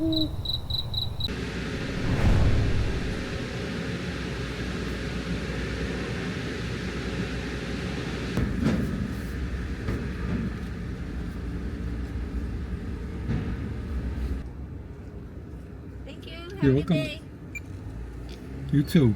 Thank you. Have You're a good welcome. day. You too.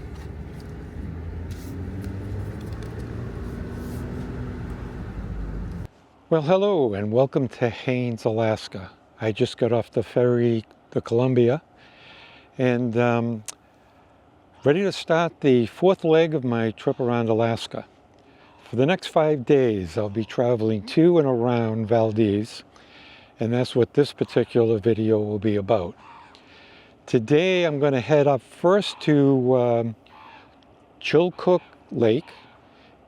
Well, hello and welcome to Haines, Alaska. I just got off the ferry, the Columbia, and ready to start the fourth leg of my trip around Alaska. For the next 5 days, I'll be traveling to and around Valdez, and that's what this particular video will be about. Today, I'm going to head up first to Chilcoot Lake.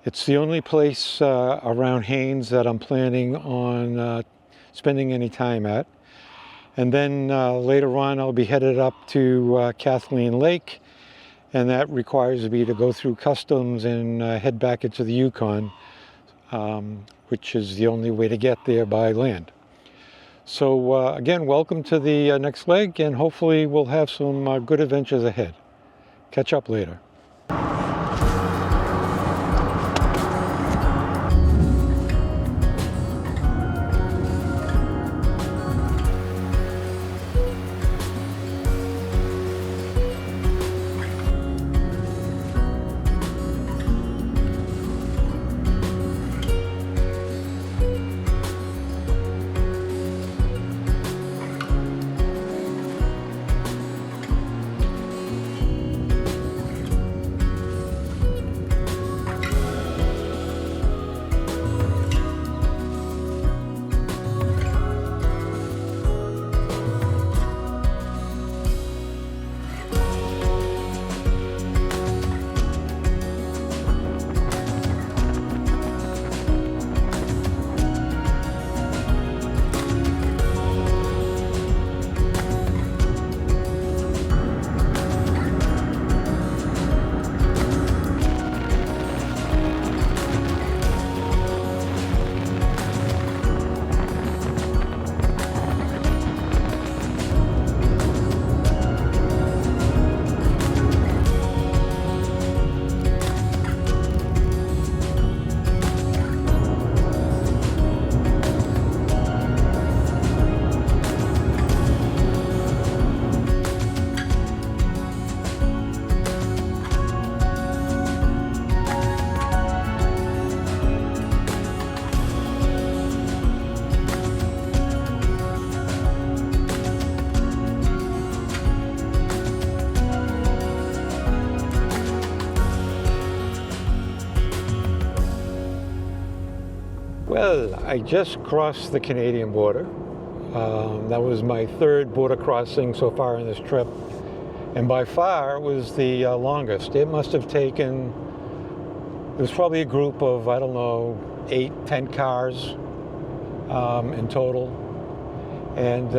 It's the only place around Haines that I'm planning on spending any time at. And then later on, I'll be headed up to Kathleen Lake, and that requires me to go through customs and head back into the Yukon, which is the only way to get there by land. So again, welcome to the next leg, and hopefully we'll have some good adventures ahead. Catch up later. Well, I just crossed the Canadian border. That was my third border crossing so far in this trip, and by far was the longest. It must have taken, it was probably a group of, I don't know, 8, 10 cars in total, and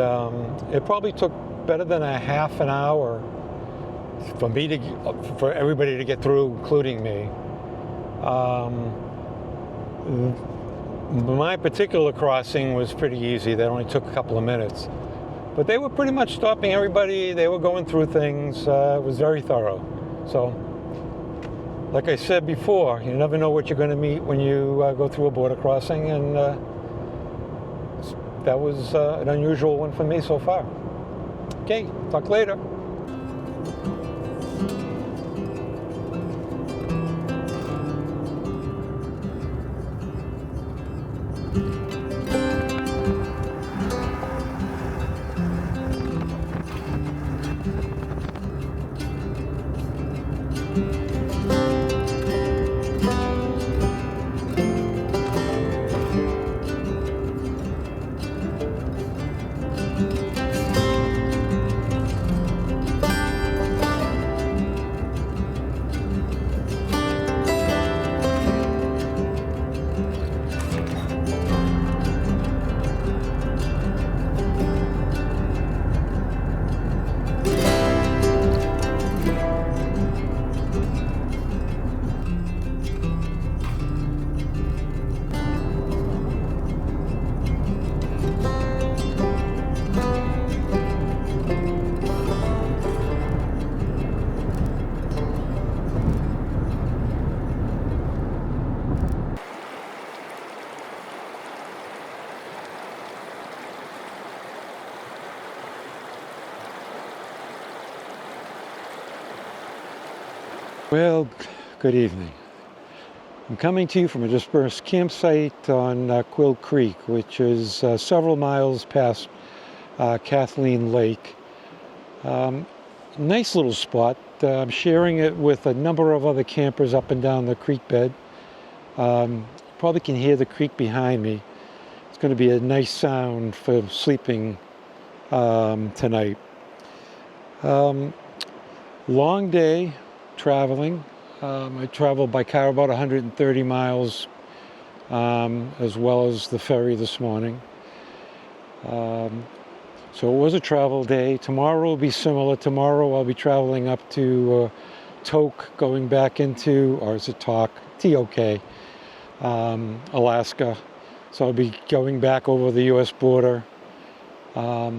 it probably took better than a half an hour for everybody to get through, including me. My particular crossing was pretty easy. That only took a couple of minutes. But they were pretty much stopping everybody. They were going through things. It was very thorough. So, like I said before, you never know what you're going to meet when you go through a border crossing, and that was an unusual one for me so far. Okay, talk later. Well, good evening. I'm coming to you from a dispersed campsite on Quill Creek, which is several miles past Kathleen Lake. Nice little spot. I'm sharing it with a number of other campers up and down the creek bed. Probably can hear the creek behind me. It's going to be a nice sound for sleeping tonight. Long day traveling. I traveled by car about 130 miles, as well as the ferry this morning. So it was a travel day. Tomorrow will be similar. Tomorrow I'll be traveling up to Tok, going back into, or is it Tok? T-O-K, Alaska. So I'll be going back over the U.S. border. I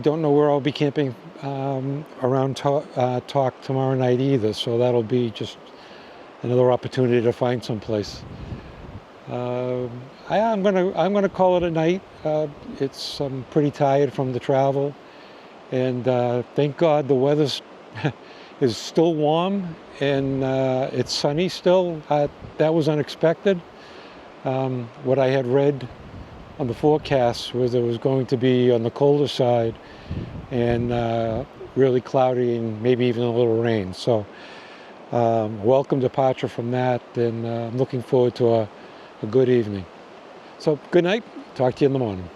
don't know where I'll be camping around Tok tomorrow night either, so that'll be just another opportunity to find someplace. I'm gonna call it a night. I'm pretty tired from the travel, and thank God the weather is still warm and it's sunny still. That was unexpected. What I had read on the forecast was it was going to be on the colder side and really cloudy and maybe even a little rain. So welcome departure from that, and I'm looking forward to a good evening. So good night. Talk to you in the morning.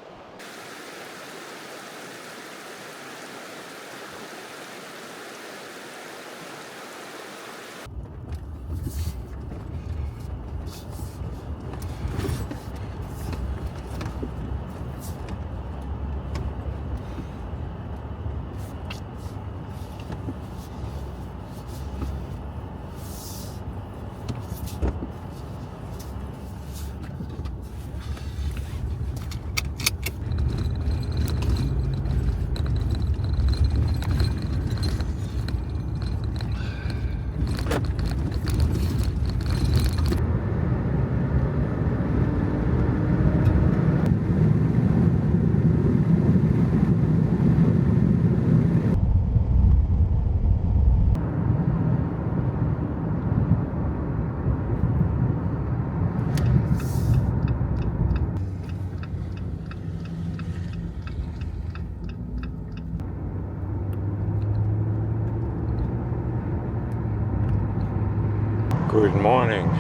Good morning.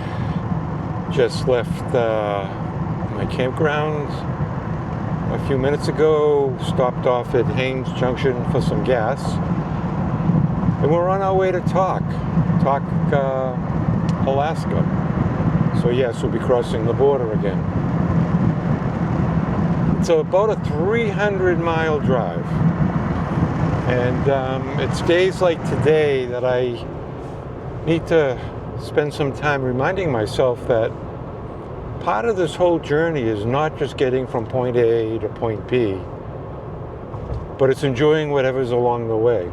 Just left my campground a few minutes ago, stopped off at Haines Junction for some gas, and we're on our way to Tok, Alaska. So yes, we'll be crossing the border again. It's about a 300-mile drive, and it's days like today that I need to spend some time reminding myself that part of this whole journey is not just getting from point A to point B, but it's enjoying whatever's along the way.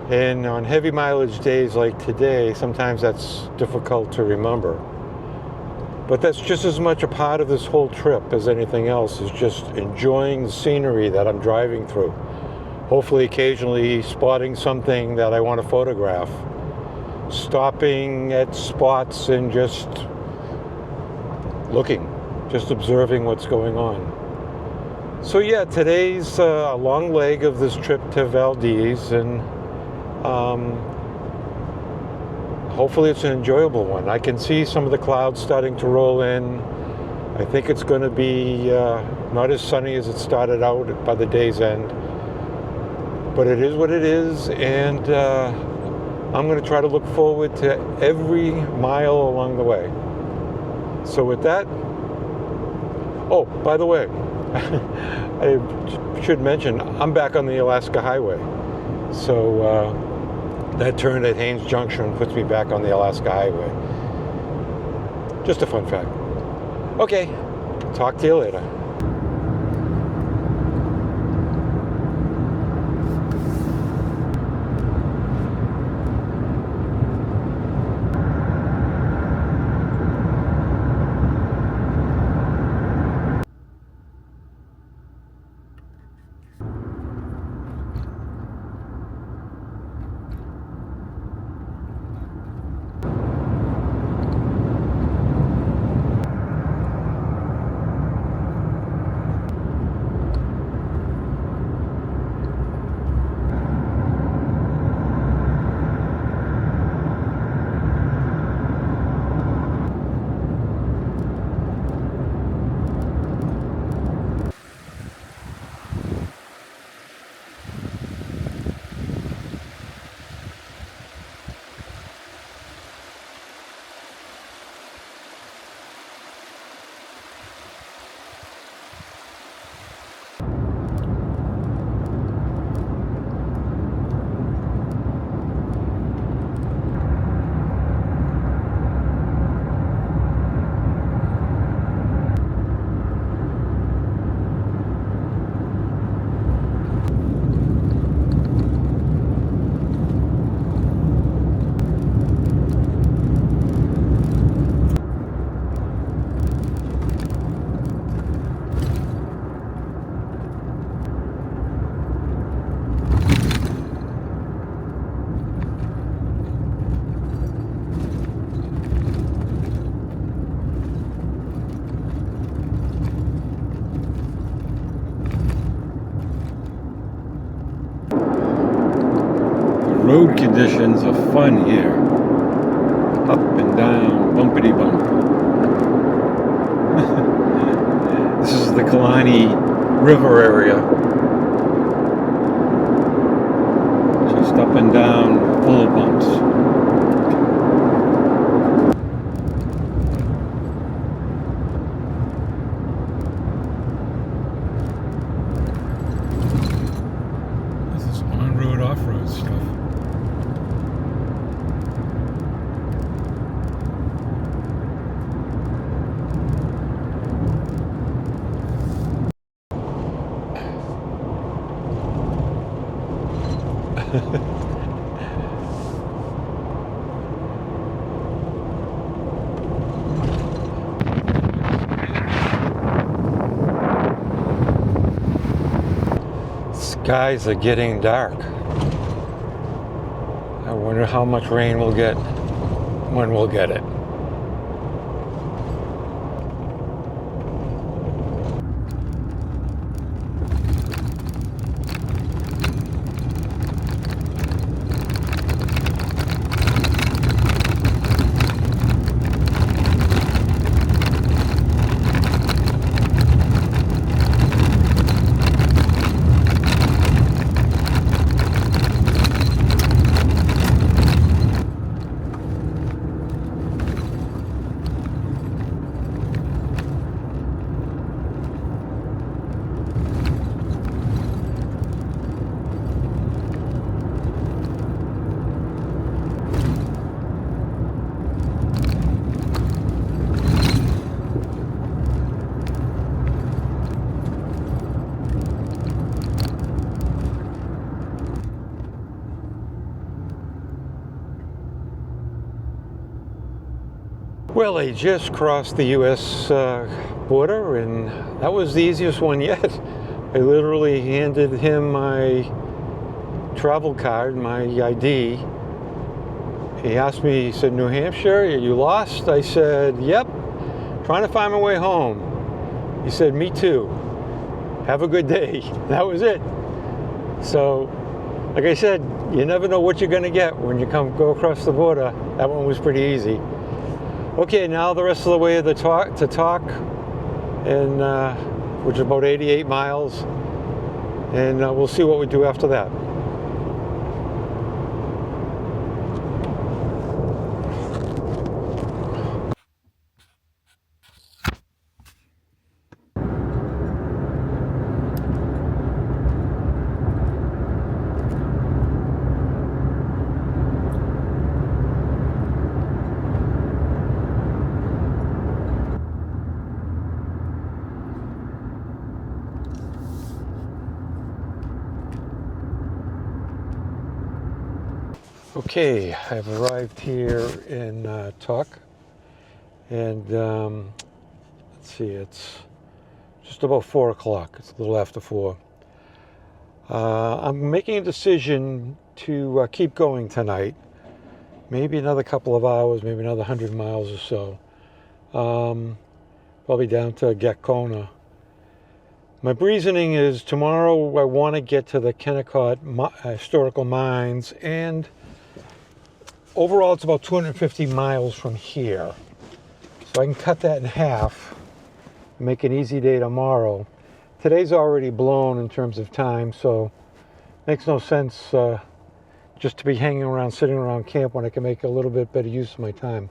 And on heavy mileage days like today, sometimes that's difficult to remember. But that's just as much a part of this whole trip as anything else, is just enjoying the scenery that I'm driving through. Hopefully occasionally spotting something that I want to photograph. Stopping at spots and just looking, just observing what's going on. So yeah, today's a long leg of this trip to Valdez, and hopefully it's an enjoyable one. I can see some of the clouds starting to roll in. I think it's going to be not as sunny as it started out by the day's end, but it is what it is, and I'm going to try to look forward to every mile along the way. So with that, oh, by the way, I should mention, I'm back on the Alaska Highway. So that turn at Haines Junction puts me back on the Alaska Highway. Just a fun fact. Okay, talk to you later. tons of fun here. Up and down, bumpity bump. This is the Kalani River area. Just up and down, full of bumps. This is on-road, off-road stuff. Skies are getting dark. I wonder how much rain we'll get when we'll get it. Well, I just crossed the U.S. border, and that was the easiest one yet. I literally handed him my travel card, my ID. He asked me, he said, "New Hampshire, are you lost?" I said, "Yep, trying to find my way home." He said, "Me too. Have a good day." That was it. So, like I said, you never know what you're going to get when you go across the border. That one was pretty easy. Okay, now the rest of the way to talk, and which is about 88 miles, and we'll see what we do after that. Okay, I've arrived here in Tuck, and let's see, it's just about 4 o'clock. It's a little after 4. I'm making a decision to keep going tonight. Maybe another couple of hours, maybe another 100 miles or so. Probably down to Gacona. My reasoning is tomorrow I want to get to the Kennecott historical mines, and overall it's about 250 miles from here. So I can cut that in half, make an easy day tomorrow. Today's already blown in terms of time, so makes no sense just to be hanging around, sitting around camp when I can make a little bit better use of my time.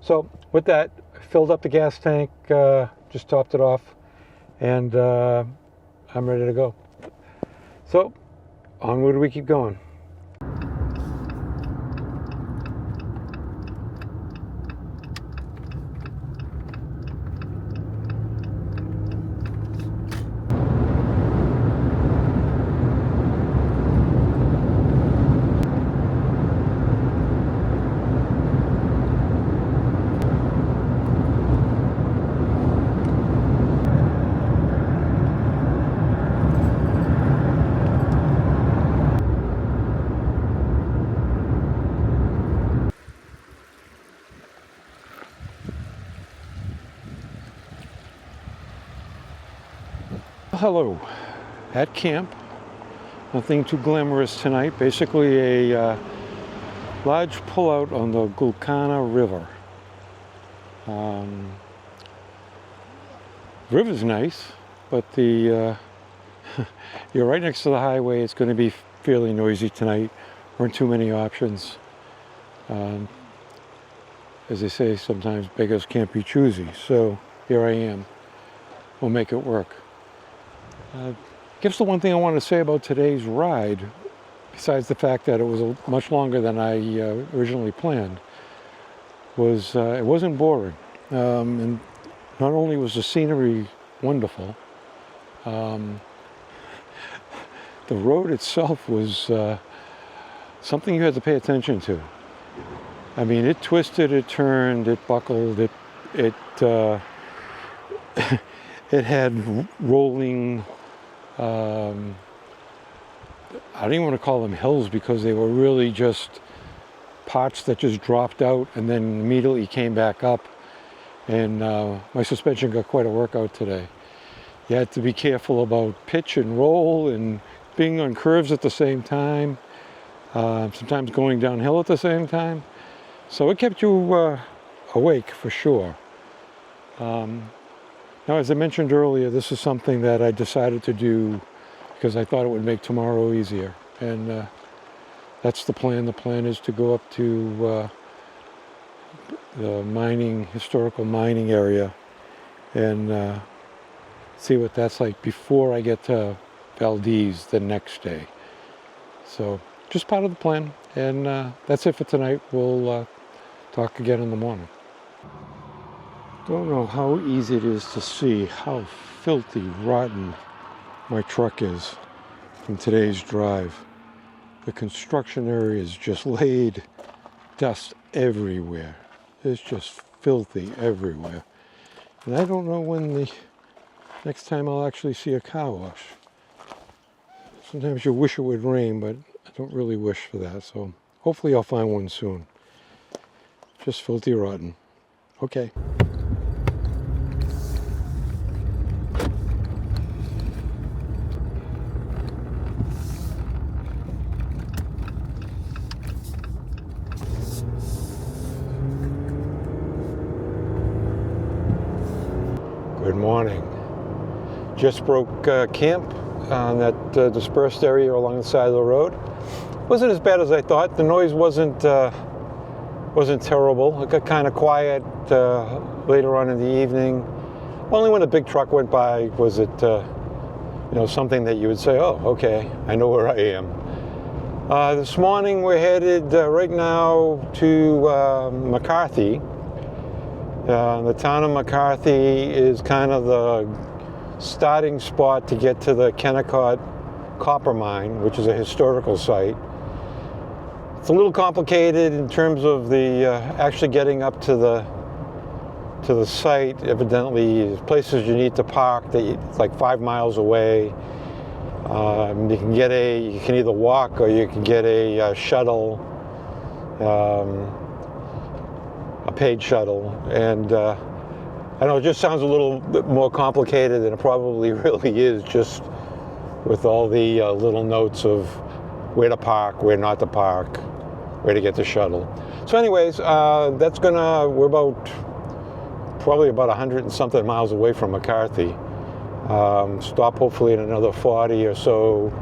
So with that, I filled up the gas tank, just topped it off, and I'm ready to go. So onward we keep going. Hello, at camp. Nothing too glamorous tonight. Basically a Large pullout on the Gulkana River. River's nice, but the you're right next to the highway. It's going to be fairly noisy tonight. Weren't too many options. As they say, sometimes beggars can't be choosy. So here I am. We'll make it work. Guess the one thing I want to say about today's ride, besides the fact that it was much longer than I originally planned, was it wasn't boring. And not only was the scenery wonderful, the road itself was something you had to pay attention to. I mean, it twisted, it turned, it buckled, it it had rolling, I don't even want to call them hills because they were really just parts that just dropped out and then immediately came back up. And my suspension got quite a workout today. You had to be careful about pitch and roll and being on curves at the same time, sometimes going downhill at the same time. So it kept you awake for sure. Now, as I mentioned earlier, this is something that I decided to do because I thought it would make tomorrow easier. And that's the plan. The plan is to go up to the historical mining area and see what that's like before I get to Valdez the next day. So just part of the plan. And that's it for tonight. We'll talk again in the morning. Don't know how easy it is to see how filthy rotten my truck is from today's drive. The construction area is just laid, dust everywhere. It's just filthy everywhere. And I don't know when the next time I'll actually see a car wash. Sometimes you wish it would rain, but I don't really wish for that. So hopefully I'll find one soon. Just filthy rotten. Okay. Good morning. Just broke camp on that dispersed area along the side of the road. Wasn't as bad as I thought. The noise wasn't terrible. It got kind of quiet later on in the evening. Only when a big truck went by was it something that you would say, oh, okay, I know where I am. This morning we're headed right now to McCarthy. The town of McCarthy is kind of the starting spot to get to the Kennecott Copper Mine, which is a historical site. It's a little complicated in terms of the actually getting up to the site. Evidently, there's places you need to park that it's like 5 miles away. You can either walk or you can get a shuttle. A paid shuttle, and I know it just sounds a little bit more complicated than it probably really is, just with all the little notes of where to park, where not to park, where to get the shuttle. So anyways, we're probably about 100 and something miles away from McCarthy. Stop hopefully in another 40 or so,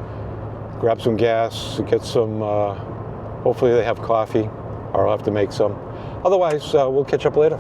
grab some gas, get some, hopefully they have coffee, or I'll have to make some. Otherwise, we'll catch up later.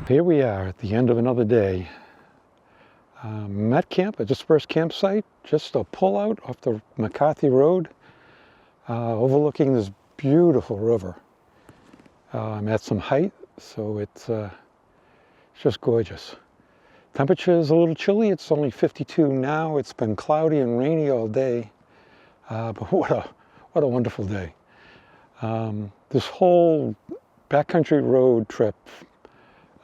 Here we are at the end of another day. I'm at camp, a dispersed campsite, just a pull out off the McCarthy Road, overlooking this beautiful river. I'm at some height, so it's just gorgeous. Temperature is a little chilly. It's only 52 now. It's been cloudy and rainy all day, but what a wonderful day. This whole backcountry road trip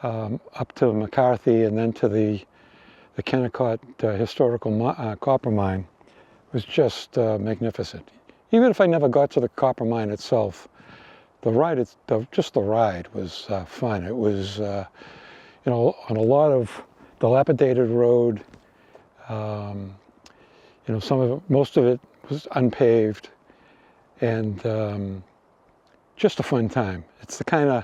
up to McCarthy and then to the Kennecott Historical Copper Mine was just magnificent. Even if I never got to the copper mine itself, the ride, just the ride was fun. It was, you know, on a lot of dilapidated road. You know, most of it was unpaved, and just a fun time. It's the kind of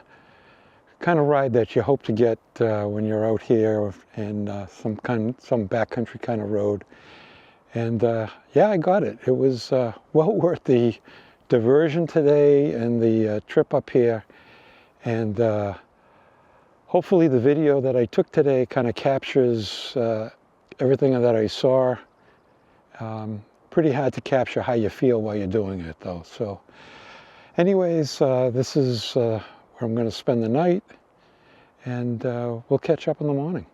ride that you hope to get when you're out here in some backcountry kind of road. And yeah, I got it. It was well worth the diversion today and the trip up here. And hopefully the video that I took today kind of captures everything that I saw. Pretty hard to capture how you feel while you're doing it, though. So anyways, this is where I'm going to spend the night, and we'll catch up in the morning.